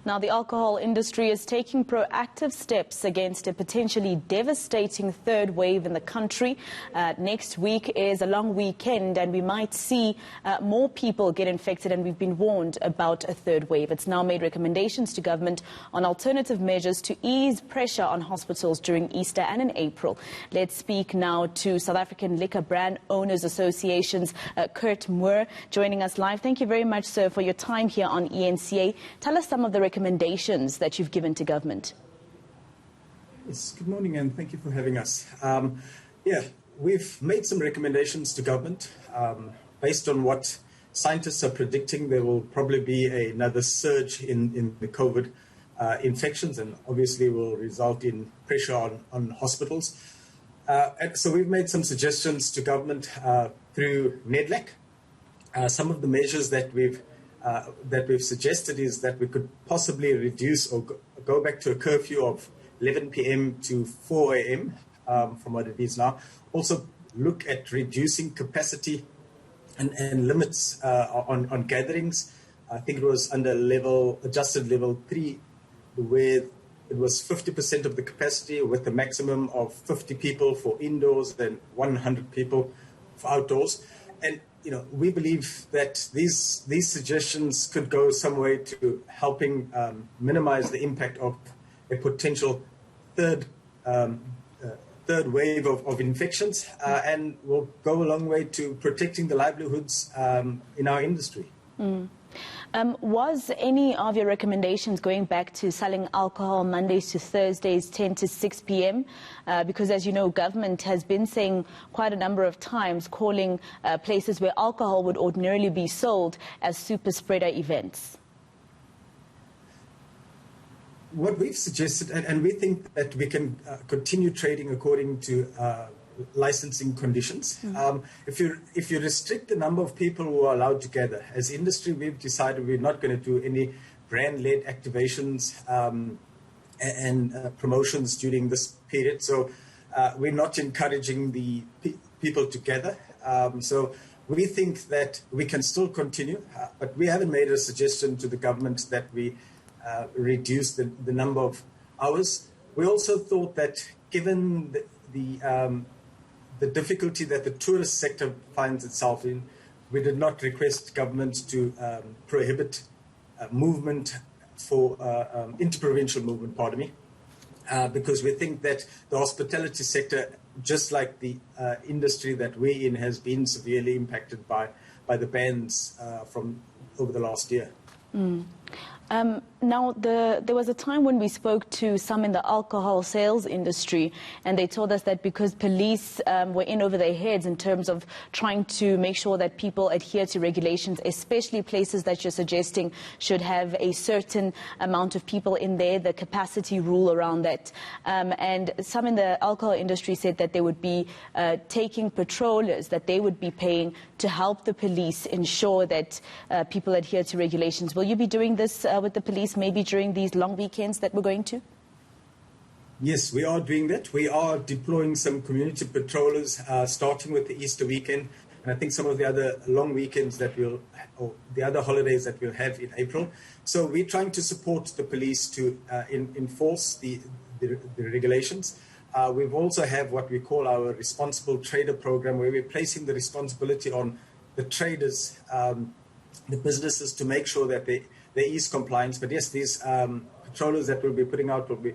Now, the alcohol industry is taking proactive steps against a potentially devastating third wave in the country. Next week is a long weekend and we might see more people get infected, and we've been warned about a third wave. It's now made recommendations to government on alternative measures to ease pressure on hospitals during Easter and in April. Let's speak now to South African Liquor Brand Owners Association's Kurt Moore, joining us live. Thank you very much, sir, for your time here on eNCA. Tell us some of the recommendations that you've given to government. Yes, good morning and thank you for having us. We've made some recommendations to government. Based on what scientists are predicting, there will probably be another surge in the COVID infections, and obviously will result in pressure on hospitals. So we've made some suggestions to government through NEDLAC. Some of the measures that we've suggested is that we could possibly reduce or go back to a curfew of 11 p.m. to 4 a.m. From what it is now. Also look at reducing capacity and limits on gatherings. I think it was under adjusted level 3, where it was 50% of the capacity with a maximum of 50 people for indoors and 100 people for outdoors. And we believe that these suggestions could go some way to helping minimize the impact of a potential third wave of infections, and will go a long way to protecting the livelihoods in our industry. Was any of your recommendations going back to selling alcohol Mondays to Thursdays, 10 to 6 p.m.? Because, as you know, government has been saying quite a number of times, calling places where alcohol would ordinarily be sold as super spreader events. What we've suggested, and we think that we can continue trading according to licensing conditions. If you restrict the number of people who are allowed to gather, as industry, we've decided we're not going to do any brand-led activations and promotions during this period. So we're not encouraging the people to gather. So we think that we can still continue, but we haven't made a suggestion to the government that we reduce the number of hours. We also thought that given the difficulty that the tourist sector finds itself in, we did not request government to prohibit movement for interprovincial movement, because we think that the hospitality sector, just like the industry that we're in, has been severely impacted by the bans from over the last year. Now, there was a time when we spoke to some in the alcohol sales industry, and they told us that because police were in over their heads in terms of trying to make sure that people adhere to regulations, especially places that you're suggesting should have a certain amount of people in there, the capacity rule around that. And some in the alcohol industry said that they would be taking patrollers, that they would be paying to help the police ensure that people adhere to regulations. Will you be doing this with the police maybe during these long weekends that we're going to? Yes, we are doing that. We are deploying some community patrollers starting with the Easter weekend, and I think some of the other long weekends or the other holidays that we'll have in April. So we're trying to support the police to enforce the regulations. We've also have what we call our responsible trader program, where we're placing the responsibility on the traders, the businesses, to make sure that there is compliance. But yes, these patrollers that we'll be putting out will be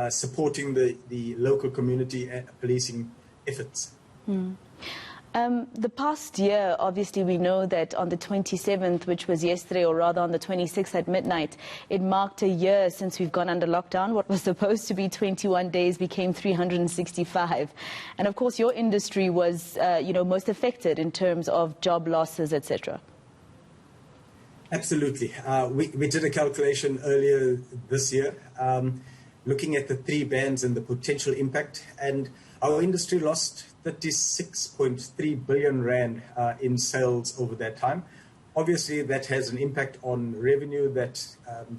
supporting the local community policing efforts. The past year, obviously, we know that on the 27th, which was yesterday, or rather on the 26th at midnight, it marked a year since we've gone under lockdown. What was supposed to be 21 days became 365. And of course, your industry was, most affected in terms of job losses, etc. Absolutely. We did a calculation earlier this year, looking at the 3 bans and the potential impact, and our industry lost 36.3 billion rand in sales over that time. Obviously, that has an impact on revenue that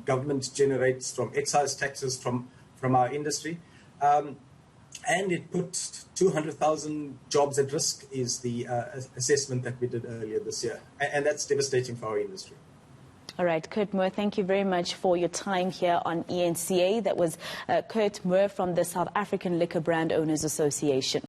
government generates from excise taxes from our industry. And it put 200,000 jobs at risk, is the assessment that we did earlier this year. And that's devastating for our industry. All right, Kurt Moore, thank you very much for your time here on eNCA. That was Kurt Moore from the South African Liquor Brand Owners Association.